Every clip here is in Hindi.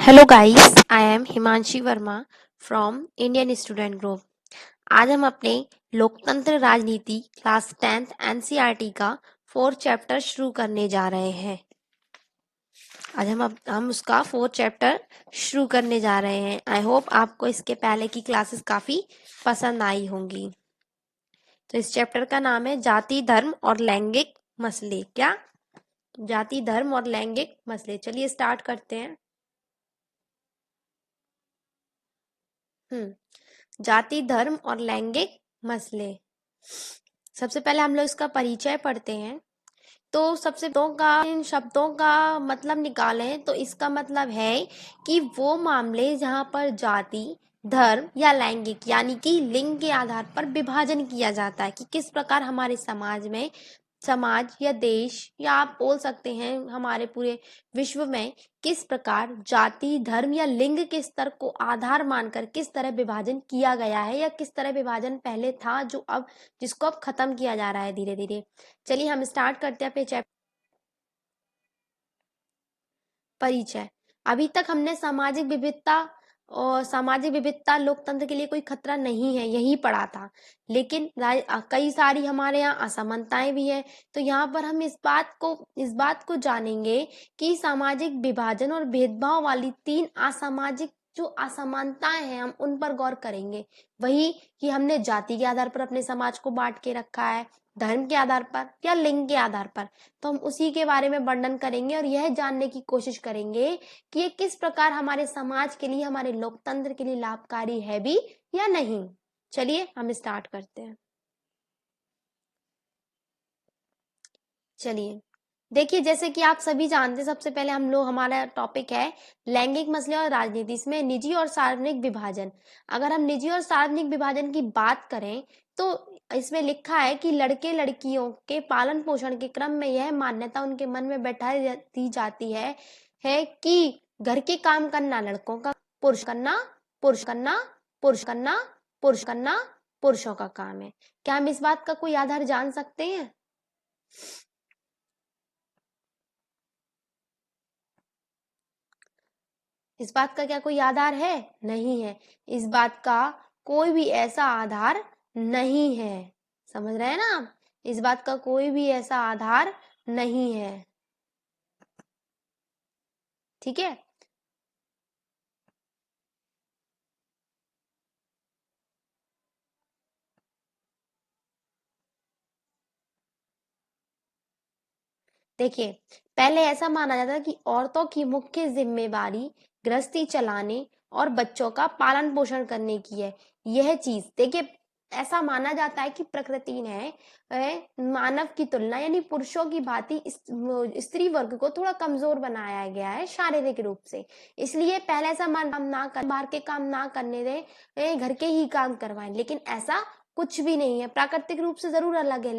Hello guys, I am Himanshi Verma from Indian student group. आज हम अपने लोकतंत्र राजनीति क्लास 10th एनसीईआरटी का 4th चैप्टर शुरू करने जा रहे हैं। आज हम उसका 4th चैप्टर शुरू करने जा रहे हैं। आई होप आपको इसके पहले की क्लासेस काफी पसंद आई होंगी। तो इस चैप्टर का नाम है जाति, धर्म और लैंगिक मसले। क्या? जाति, धर्म और लैंगिक मसले। चलिए स्टार्ट करते हैं। जाति, धर्म और लैंगिक मसले। सबसे पहले हम लोग इसका परिचय पढ़ते हैं। तो सबसे इन शब्दों का मतलब निकालें तो इसका मतलब है कि वो मामले जहाँ पर जाति, धर्म या लैंगिक यानी कि लिंग के आधार पर विभाजन किया जाता है कि किस प्रकार हमारे समाज या देश या आप बोल सकते हैं हमारे पूरे विश्व में किस प्रकार जाति, धर्म या लिंग के स्तर को आधार मानकर किस तरह विभाजन किया गया है या किस तरह विभाजन पहले था जिसको अब खत्म किया जा रहा है धीरे धीरे। चलिए हम स्टार्ट करते हैं अपने चैप्टर। परिचय। अभी तक हमने सामाजिक विविधता लोकतंत्र के लिए कोई खतरा नहीं है यही पढ़ा था, लेकिन कई सारी हमारे यहाँ असमानताएं भी है। तो यहाँ पर हम इस बात को जानेंगे कि सामाजिक विभाजन और भेदभाव वाली 3 असामाजिक जो असमानताएं हैं हम उन पर गौर करेंगे। वही कि हमने जाति के आधार पर अपने समाज को बांट के रखा है, धर्म के आधार पर या लिंग के आधार पर। तो हम उसी के बारे में वर्णन करेंगे और यह जानने की कोशिश करेंगे कि ये किस प्रकार हमारे समाज के लिए, हमारे लोकतंत्र के लिए लाभकारी है भी या नहीं। चलिए हम स्टार्ट करते हैं। चलिए देखिए, जैसे कि आप सभी जानते हैं, सबसे पहले हमारा टॉपिक है लैंगिक मसले और राजनीति। इसमें निजी और सार्वजनिक विभाजन। अगर हम निजी और सार्वजनिक विभाजन की बात करें तो इसमें लिखा है कि लड़के लड़कियों के पालन पोषण के क्रम में यह मान्यता उनके मन में बैठा दी जाती है कि घर के काम करना लड़कों का, पुरुष करना पुरुष करना पुरुष करना पुरुष करना पुरुषों का काम है। क्या हम इस बात का कोई आधार जान सकते हैं? इस बात का क्या कोई आधार है? नहीं है। इस बात का कोई भी ऐसा आधार नहीं है। समझ रहे हैं ना आप? इस बात का कोई भी ऐसा आधार नहीं है। ठीक है। देखिए, पहले ऐसा माना जाता है कि औरतों की मुख्य जिम्मेवारी गृहस्थी चलाने और बच्चों का पालन पोषण करने की है। यह चीज देखिए, ऐसा माना जाता है कि प्रकृति ने मानव की तुलना यानी पुरुषों की भांति स्त्री वर्ग को थोड़ा कमजोर बनाया गया है शारीरिक रूप से। इसलिए पहले ऐसा बाहर के काम ना करने दे, घर के ही काम करवाएं। लेकिन ऐसा कुछ भी नहीं है। प्राकृतिक रूप से जरूर अलग है,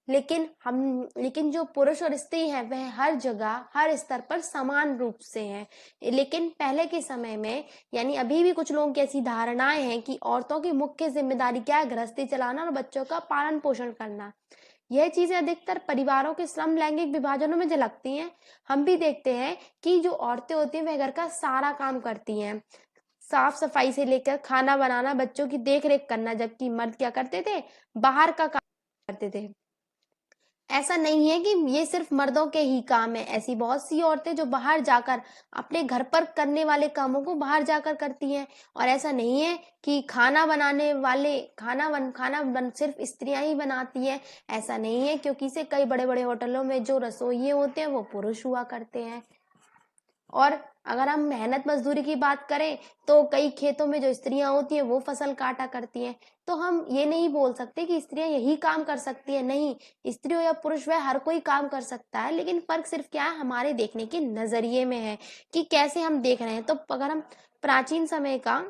लेकिन जो पुरुष और स्त्री है वह हर जगह हर स्तर पर समान रूप से हैं। लेकिन पहले के समय में यानी अभी भी कुछ लोगों की ऐसी धारणाएं हैं कि औरतों की मुख्य जिम्मेदारी क्या है? गृहस्थी चलाना और बच्चों का पालन पोषण करना। यह चीजें अधिकतर परिवारों के श्रम लैंगिक विभाजनों में झलकती हैं। हम भी देखते हैं कि जो औरतें होती हैं वह घर का सारा काम करती हैं, साफ सफाई से लेकर खाना बनाना, बच्चों की देख रेख करना, जबकि मर्द क्या करते थे? बाहर का काम करते थे। ऐसा नहीं है कि ये सिर्फ मर्दों के ही काम है। ऐसी बहुत सी औरतें जो बाहर जाकर अपने घर पर करने वाले कामों को बाहर जाकर करती हैं। और ऐसा नहीं है कि सिर्फ स्त्रियां ही बनाती हैं। ऐसा नहीं है, क्योंकि से कई बड़े बड़े होटलों में जो रसोइये होते हैं वो पुरुष हुआ करते हैं। और अगर हम मेहनत मजदूरी की बात करें तो कई खेतों में जो स्त्रियां होती हैं वो फसल काटा करती हैं। तो हम ये नहीं बोल सकते कि स्त्रियां यही काम कर सकती हैं। नहीं, स्त्री हो या पुरुष वह हर कोई काम कर सकता है। लेकिन फर्क सिर्फ क्या है? हमारे देखने के नजरिए में है कि कैसे हम देख रहे हैं। तो अगर हम प्राचीन समय का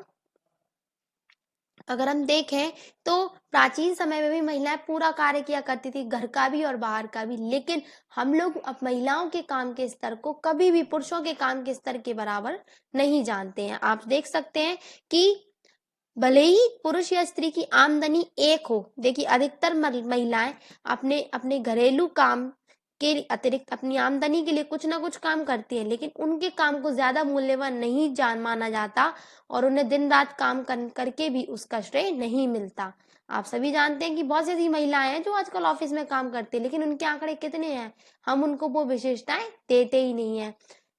अगर हम देखें तो प्राचीन समय में भी महिलाएं पूरा कार्य किया करती थी, घर का भी और बाहर का भी। लेकिन हम लोग अब महिलाओं के काम के स्तर को कभी भी पुरुषों के काम के स्तर के बराबर नहीं जानते हैं। आप देख सकते हैं कि भले ही पुरुष या स्त्री की आमदनी एक हो, देखिए अधिकतर महिलाएं अपने अपने घरेलू काम इसके अतिरिक्त अपनी आमदनी के लिए कुछ ना कुछ काम करती है, लेकिन उनके काम को ज्यादा मूल्यवान नहीं माना जाता और उन्हें दिन रात काम करके भी उसका श्रेय नहीं मिलता। आप सभी जानते हैं कि बहुत सी ऐसी महिलाएं हैं जो आजकल ऑफिस में काम करती है, लेकिन उनके आंकड़े कितने हैं, हम उनको वो विशेषताएं देते ही नहीं है।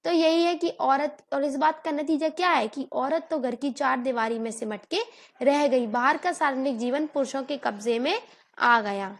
तो यही है कि औरत, और इस बात का नतीजा क्या है कि औरत तो घर की चार दीवारी में सिमट के रह गई, बाहर का सार्वजनिक जीवन पुरुषों के कब्जे में आ गया।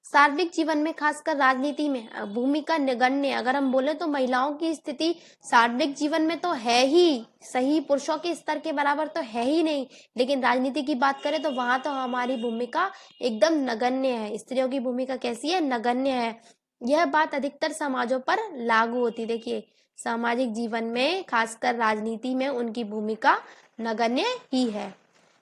सार्वजनिक जीवन में खासकर राजनीति में भूमिका नगण्य, अगर हम बोले तो महिलाओं की स्थिति सार्वजनिक जीवन में तो है ही सही, पुरुषों के स्तर के बराबर तो है ही नहीं, लेकिन राजनीति की बात करें तो वहां तो हमारी भूमिका एकदम नगण्य है। स्त्रियों की भूमिका कैसी है, नगण्य है। यह बात अधिकतर समाजों पर लागू होती। देखिए, सामाजिक जीवन में खासकर राजनीति में उनकी भूमिका नगण्य ही है।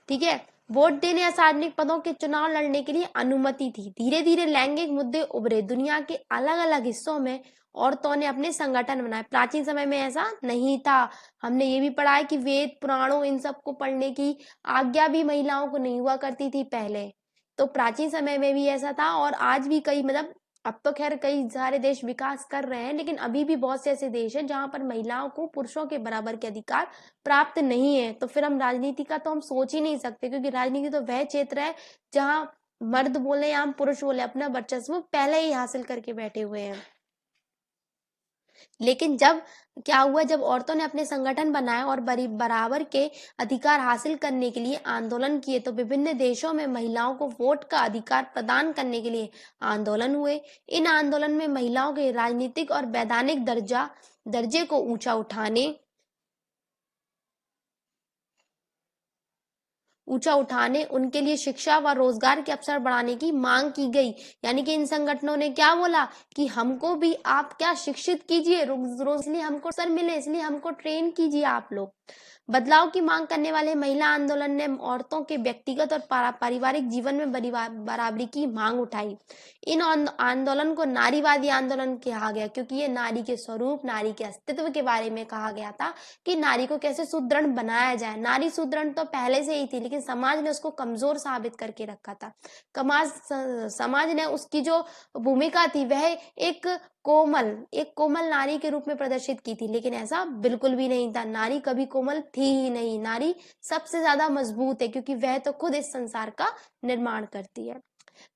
ठीक है, वोट देने या सार्वजनिक पदों के चुनाव लड़ने के लिए अनुमति थी। धीरे धीरे लैंगिक मुद्दे उभरे, दुनिया के अलग अलग हिस्सों में औरतों ने अपने संगठन बनाए। प्राचीन समय में ऐसा नहीं था। हमने ये भी पढ़ा है कि वेद पुराणों इन सब को पढ़ने की आज्ञा भी महिलाओं को नहीं हुआ करती थी पहले। तो प्राचीन समय में भी ऐसा था, और आज भी कई, मतलब अब तो खैर कई सारे देश विकास कर रहे हैं, लेकिन अभी भी बहुत से ऐसे देश हैं जहां पर महिलाओं को पुरुषों के बराबर के अधिकार प्राप्त नहीं है। तो फिर हम राजनीति का तो हम सोच ही नहीं सकते, क्योंकि राजनीति तो वह क्षेत्र है जहां मर्द बोले या हम पुरुष बोले अपना वर्चस्व पहले ही हासिल करके बैठे हुए हैं। लेकिन जब क्या हुआ, जब औरतों ने अपने संगठन बनाए और बराबर के अधिकार हासिल करने के लिए आंदोलन किए, तो विभिन्न देशों में महिलाओं को वोट का अधिकार प्रदान करने के लिए आंदोलन हुए। इन आंदोलन में महिलाओं के राजनीतिक और वैधानिक दर्जे को ऊंचा उठाने, उनके लिए शिक्षा व रोजगार के अवसर बढ़ाने की मांग की गई। यानी कि इन संगठनों ने क्या बोला कि हमको भी आप क्या शिक्षित कीजिए, रोज इसलिए हमको अवसर मिले, इसलिए हमको ट्रेन कीजिए आप लोग। बदलाव की मांग करने वाले महिला आंदोलन ने औरतों के व्यक्तिगत और पारिवारिक जीवन में बराबरी की मांग उठाई। इन आंदोलन को नारीवादी आंदोलन कहा गया, क्योंकि ये नारी के स्वरूप, नारी के अस्तित्व के बारे में कहा गया था कि नारी को कैसे सुदृढ़ बनाया जाए। नारी सुदृढ़ तो पहले से ही थी, लेकिन समाज ने उसको कमजोर साबित करके रखा था। समाज ने उसकी जो भूमिका थी वह एक कोमल नारी के रूप में प्रदर्शित की थी, लेकिन ऐसा बिल्कुल भी नहीं था। नारी कभी कोमल थी ही नहीं। नारी सबसे ज्यादा मजबूत है, क्योंकि वह तो खुद इस संसार का निर्माण करती है।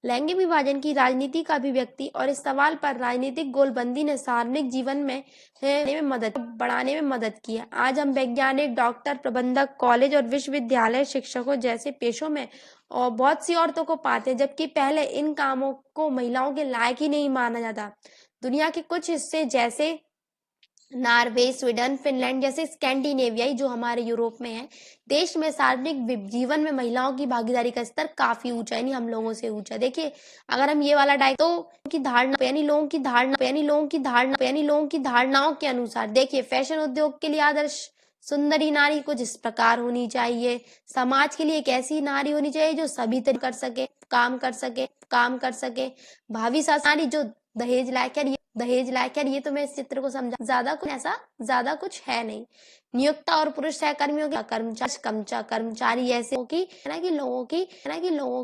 लैंगिक विभाजन की राजनीति का अभिव्यक्ति और इस सवाल पर राजनीतिक गोलबंदी ने सार्वजनिक जीवन में बढ़ाने में मदद की है। आज हम वैज्ञानिक, डॉक्टर, प्रबंधक, कॉलेज और विश्वविद्यालय शिक्षकों जैसे पेशों में और बहुत सी औरतों को पाते हैं, जबकि पहले इन कामों को महिलाओं के लायक ही नहीं माना जाता। दुनिया के कुछ हिस्से जैसे नॉर्वे, स्वीडन, फिनलैंड जैसे स्कैंडिनेवियाई, जो हमारे यूरोप में है, देश में सार्वजनिक जीवन में महिलाओं की भागीदारी का स्तर काफी ऊंचा है, यानी हम लोगों से ऊंचा। देखिए, अगर हम ये वाला तो की धारणा, यानी लोगों की धारणाओं के अनुसार, देखिए, फैशन उद्योग के लिए आदर्श सुंदरी नारी कुछ इस प्रकार होनी चाहिए। समाज के लिए एक ऐसी नारी होनी चाहिए जो सभी तरह काम कर सके। भावी नारी जो दहेज लायक है। ये तो मैं इस चित्र को समझा, ज्यादा कुछ है नहीं। नियोक्ता और पुरुष सहकर्मियों के कर्मचारी ऐसे लोगों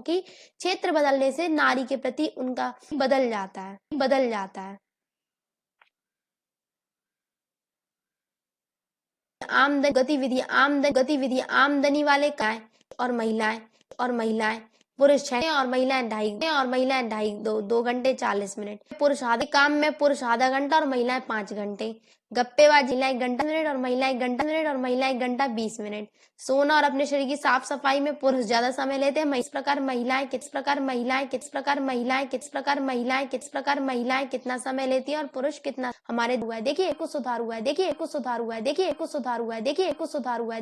की क्षेत्र बदलने से नारी के प्रति उनका बदल जाता है। गतिविधि आमदनी वाले काय और महिलाएं पुरुष है, और महिलाएं 2 घंटे 40 मिनट। पुरुष आधा घंटा और महिलाएं 5 घंटे। गप्पेबाजी, महिला 1 घंटा मिनट और महिला 1 घंटा 20 मिनट। सोना और अपने शरीर की साफ सफाई में पुरुष ज्यादा समय लेते हैं। इस प्रकार महिलाएं कितना समय लेती हैं और पुरुष कितना। हमारे हुआ है, देखिए कुछ सुधार हुआ है।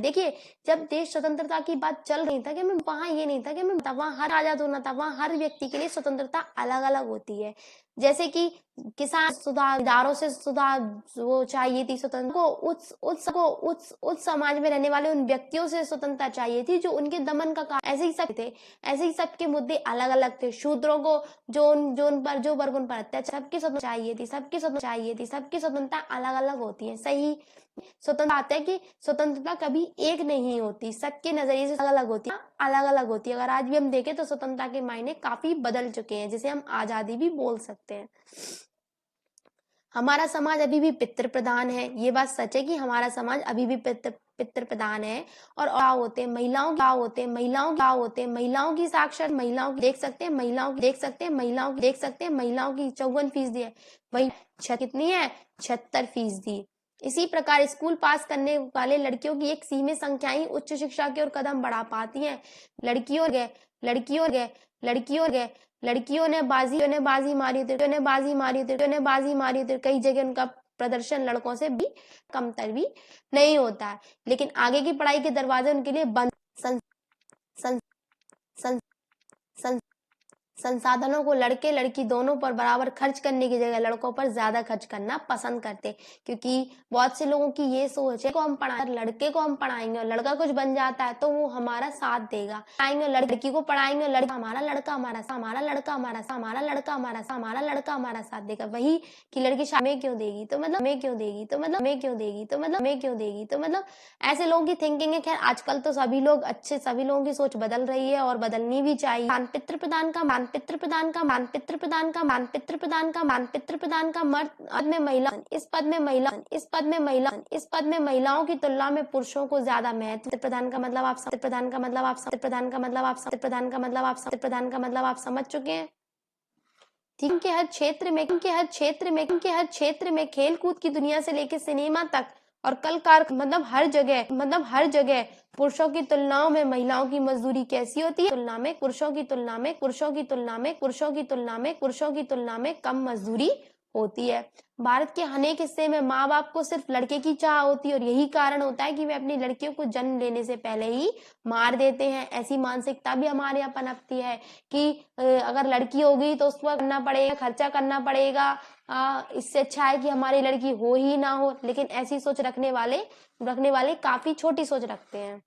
देखिए, जब देश स्वतंत्रता की बात चल रही था कि मैं वहां ये नहीं था कि मैं वहां हर आजाद होना था, वहां हर व्यक्ति के लिए स्वतंत्रता अलग अलग होती है। जैसे कि किसान सुधारों से सुधार वो चाहिए थी स्वतंत्र को उस समाज में रहने वाले उन व्यक्तियों से स्वतंत्रता चाहिए थी जो उनके दमन का कारण ऐसे ही सब थे। ऐसे ही सबके मुद्दे अलग अलग थे। शूद्रों को जो वर्ग उन पर अत्याचार सबकी स्वतंत्रता चाहिए थी सबकी स्वतंत्रता अलग अलग होती है। सही स्वतंत्रता आते हैं कि स्वतंत्रता कभी एक नहीं होती, सबके नजरिए से अलग अलग होती है। अगर आज भी हम देखें तो स्वतंत्रता के मायने काफी बदल चुके हैं, जिसे हम आजादी भी बोल सकते हैं। हमारा समाज अभी भी पितृ प्रधान है, ये बात सच है कि हमारा समाज अभी भी पितृ प्रधान है। और क्या होते हैं महिलाओं की साक्षर महिलाओं की देख सकते हैं महिलाओं की 54% है। वही कितनी है 76%। इसी प्रकार स्कूल पास करने वाले लड़कियों की एक सीमित संख्या ही उच्च शिक्षा की ओर कदम बढ़ा पाती है। लड़कियों गए लड़कियों गए लड़कियों गए लड़कियों ने बाजी मारी थी। कई जगह उनका प्रदर्शन लड़कों से भी कमतर भी नहीं होता है, लेकिन आगे की पढ़ाई के दरवाजे उनके लिए बंद। सं, सं, सं, सं, संसाधनों को लड़के लड़की दोनों पर बराबर खर्च करने की जगह लड़कों पर ज्यादा खर्च करना पसंद करते, क्योंकि बहुत से लोगों की ये सोच है को हम लड़के को हम पढ़ाएंगे और लड़का कुछ बन जाता है तो वो हमारा साथ देगा, पढ़ाएंगे लड़की को पढ़ाएंगे लड़का हमारा लड़का हमारा साथ देगा। वही कि लड़की में क्यों देगी तो मतलब ऐसे लोगों की थिंकिंग है। खैर आजकल तो सभी लोगों की सोच बदल रही है और बदलनी भी चाहिए। पितृ प्रदान का मर्द में महिला इस पद में महिलाओं की तुलना में पुरुषों को ज्यादा महत्व प्रदान का मतलब आप समझ चुके हैं। ठीक है, हर क्षेत्र में खेल कूद की दुनिया से लेकर सिनेमा तक और कल मतलब हर जगह पुरुषों की तुलनाओं में महिलाओं की मजदूरी कैसी होती है? पुरुषों की तुलना में कम मजदूरी होती है। भारत के अनेक हिस्से में माँ बाप को सिर्फ लड़के की चाह होती है और यही कारण होता है कि वे अपनी लड़कियों को जन्म लेने से पहले ही मार देते हैं। ऐसी मानसिकता भी हमारे यहाँ पनपती है कि अगर लड़की होगी तो उसको करना पड़ेगा, खर्चा करना पड़ेगा, इससे अच्छा है कि हमारी लड़की हो ही ना हो। लेकिन ऐसी सोच रखने वाले काफी छोटी सोच रखते हैं।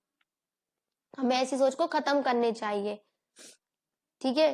हमें ऐसी सोच को खत्म करनी चाहिए। ठीक है,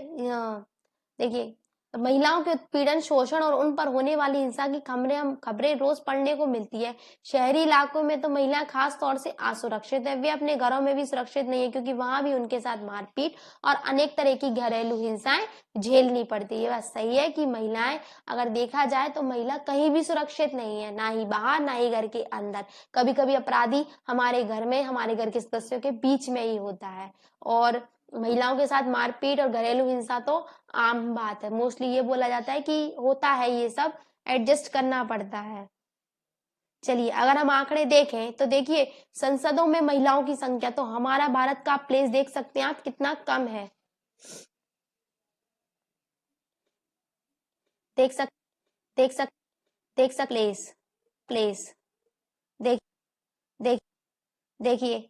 देखिए महिलाओं के उत्पीड़न शोषण और उन पर होने वाली हिंसा की खबरें रोज पढ़ने को मिलती है। शहरी इलाकों में तो महिलाएं खास तौर से असुरक्षित है, वे अपने घरों में भी सुरक्षित नहीं है क्योंकि वहां भी उनके साथ मारपीट और अनेक तरह की घरेलू हिंसाएं झेलनी पड़ती है। ये बात सही है कि महिलाएं अगर देखा जाए तो महिला कहीं भी सुरक्षित नहीं है, ना ही बाहर ना ही घर के अंदर। कभी कभी अपराधी हमारे घर के सदस्यों के बीच में ही होता है। और महिलाओं के साथ मारपीट और घरेलू हिंसा तो आम बात है। मोस्टली ये बोला जाता है कि होता है, ये सब एडजस्ट करना पड़ता है। चलिए अगर हम आंकड़े देखें तो देखिए संसदों में महिलाओं की संख्या, तो हमारा भारत का प्लेस देख सकते हैं आप कितना कम है। देख सक देख सक देख सक प्लेस देख देख देखिए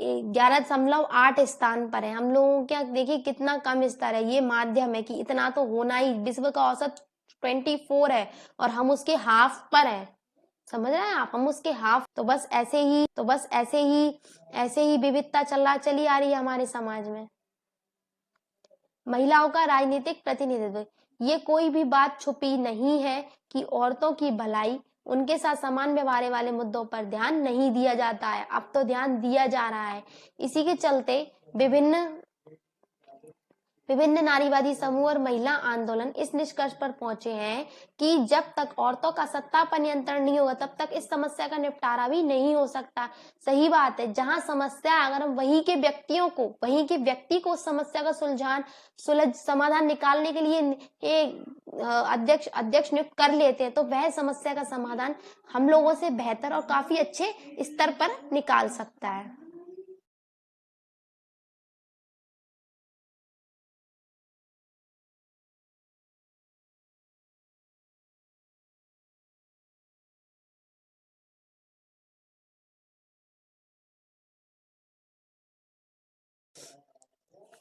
11.8 स्थान पर है हम लोगों का। देखिए कितना कम स्तर है, ये माध्यम है कि इतना तो होना ही। विश्व का औसत 24 है और हम उसके हाफ पर है। समझ रहे हैं आप, हम उसके हाफ। तो बस ऐसे ही विविधता चली आ रही है हमारे समाज में। महिलाओं का राजनीतिक प्रतिनिधित्व, ये कोई भी बात छुपी नहीं है कि औरतों की भलाई उनके साथ समान व्यवहार वाले मुद्दों पर ध्यान नहीं दिया जाता है। अब तो ध्यान दिया जा रहा है। इसी के चलते विभिन्न विभिन्न नारीवादी समूह और महिला आंदोलन इस निष्कर्ष पर पहुंचे हैं कि जब तक औरतों का सत्ता पर नियंत्रण नहीं होगा तब तक इस समस्या का निपटारा भी नहीं हो सकता। सही बात है, जहां समस्या अगर हम वहीं के व्यक्ति को समस्या का समाधान निकालने के लिए एक अध्यक्ष नियुक्त कर लेते हैं तो वह समस्या का समाधान हम लोगों से बेहतर और काफी अच्छे स्तर पर निकाल सकता है।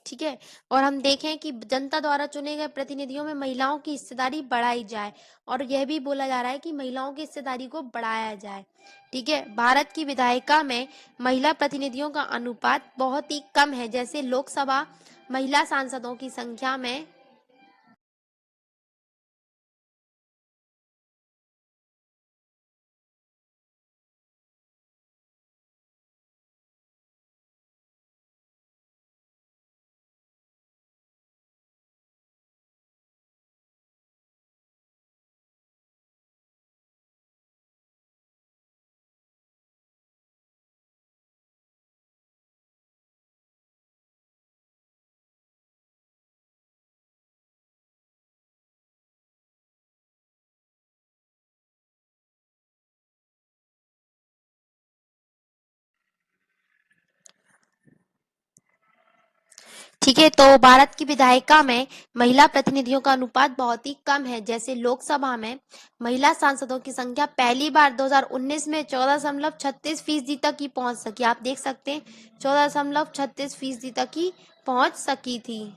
ठीक है। और हम देखें कि जनता द्वारा चुने गए प्रतिनिधियों में महिलाओं की हिस्सेदारी बढ़ाई जाए, और यह भी बोला जा रहा है कि महिलाओं की हिस्सेदारी को बढ़ाया जाए। ठीक है। भारत की विधायिका में महिला प्रतिनिधियों का अनुपात बहुत ही कम है, जैसे लोकसभा महिला सांसदों की संख्या में ठीक है। तो भारत की विधायिका में महिला प्रतिनिधियों का अनुपात बहुत ही कम है, जैसे लोकसभा में महिला सांसदों की संख्या पहली बार 2019 में 14.36% तक ही पहुंच सकी। आप देख सकते हैं 14.36% तक ही पहुंच सकी थी।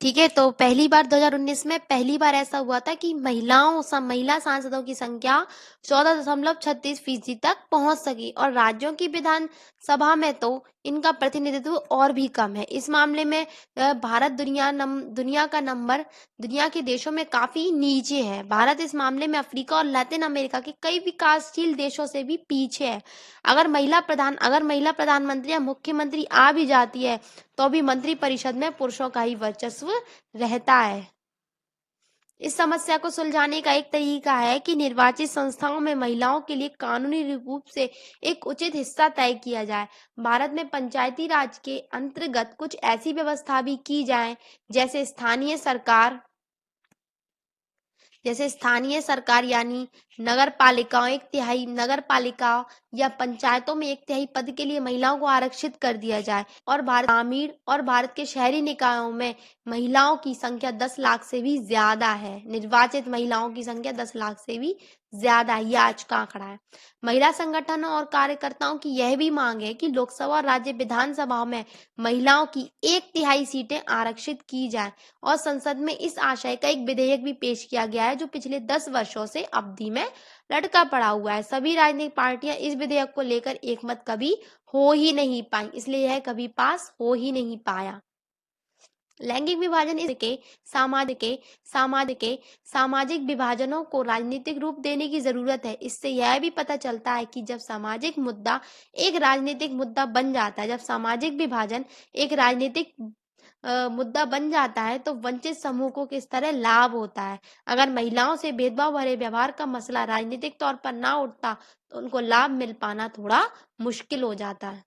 ठीक है। तो पहली बार 2019 में पहली बार ऐसा हुआ था कि महिला सांसदों की संख्या 14.36% तक पहुंच सकी, और राज्यों की विधानसभा में तो इनका प्रतिनिधित्व और भी कम है। इस मामले में भारत दुनिया के देशों में काफी नीचे है। भारत इस मामले में अफ्रीका और लैटिन अमेरिका के कई विकासशील देशों से भी पीछे है। अगर महिला प्रधानमंत्री या मुख्यमंत्री आ भी जाती है, तो भी मंत्रिपरिषद में पुरुषों का ही वर्चस्व रहता है। इस समस्या को सुलझाने का एक तरीका है कि निर्वाचित संस्थाओं में महिलाओं के लिए कानूनी रूप से एक उचित हिस्सा तय किया जाए। भारत में पंचायती राज के अंतर्गत कुछ ऐसी व्यवस्था भी की जाए, जैसे स्थानीय सरकार यानी नगर पालिका या पंचायतों में 1/3 पद के लिए महिलाओं को आरक्षित कर दिया जाए, और भारत के शहरी निकायों में महिलाओं की संख्या 10 लाख से भी ज्यादा है। निर्वाचित महिलाओं की संख्या 10 लाख से भी ज्यादा है, यह आज का आंकड़ा है। महिला संगठनों और कार्यकर्ताओं की यह भी मांग है कि लोकसभा और राज्य विधानसभा में महिलाओं की 1/3 सीटें आरक्षित की जाए, और संसद में इस आशय का एक विधेयक भी पेश किया गया है, जो पिछले 10 वर्षों से अवधि में लटका पड़ा हुआ है। सभी राजनीतिक पार्टियां इस विधेयक को लेकर एकमत कभी हो ही नहीं पाई, इसलिए यह कभी पास हो ही नहीं पाया। लैंगिक विभाजन सामाजिक विभाजनों को राजनीतिक रूप देने की जरूरत है। इससे यह भी पता चलता है कि जब सामाजिक मुद्दा एक राजनीतिक मुद्दा बन जाता है, जब सामाजिक विभाजन एक राजनीतिक मुद्दा बन जाता है, तो वंचित समूह को किस तरह लाभ होता है। अगर महिलाओं से भेदभाव भरे व्यवहार का मसला राजनीतिक तौर पर ना उठता, तो उनको लाभ मिल पाना थोड़ा मुश्किल हो जाता है।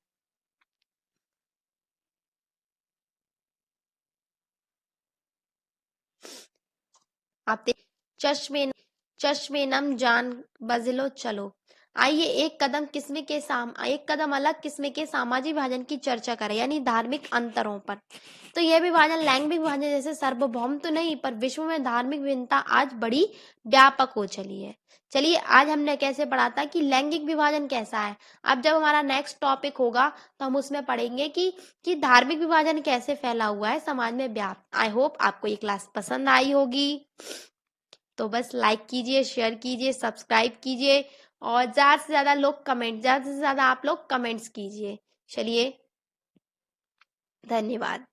आप चश्मे नम जान बजलो चलो। आइए एक कदम अलग किस्म के सामाजिक विभाजन की चर्चा करें, यानी धार्मिक अंतरों पर। तो यह विभाजन लैंगिक विभाजन जैसे सार्वभौम तो नहीं, पर विश्व में धार्मिक भिन्नता आज बड़ी व्यापक हो चली है। चलिए, आज हमने कैसे पढ़ा था कि लैंगिक विभाजन कैसा है। अब जब हमारा नेक्स्ट टॉपिक होगा, तो हम उसमें पढ़ेंगे कि धार्मिक विभाजन कैसे फैला हुआ है समाज में व्याप्त। आई होप आपको ये क्लास पसंद आई होगी। तो बस लाइक कीजिए, शेयर कीजिए, सब्सक्राइब कीजिए, और ज़्यादा से ज़्यादा आप लोग कमेंट्स कीजिए। चलिए, धन्यवाद।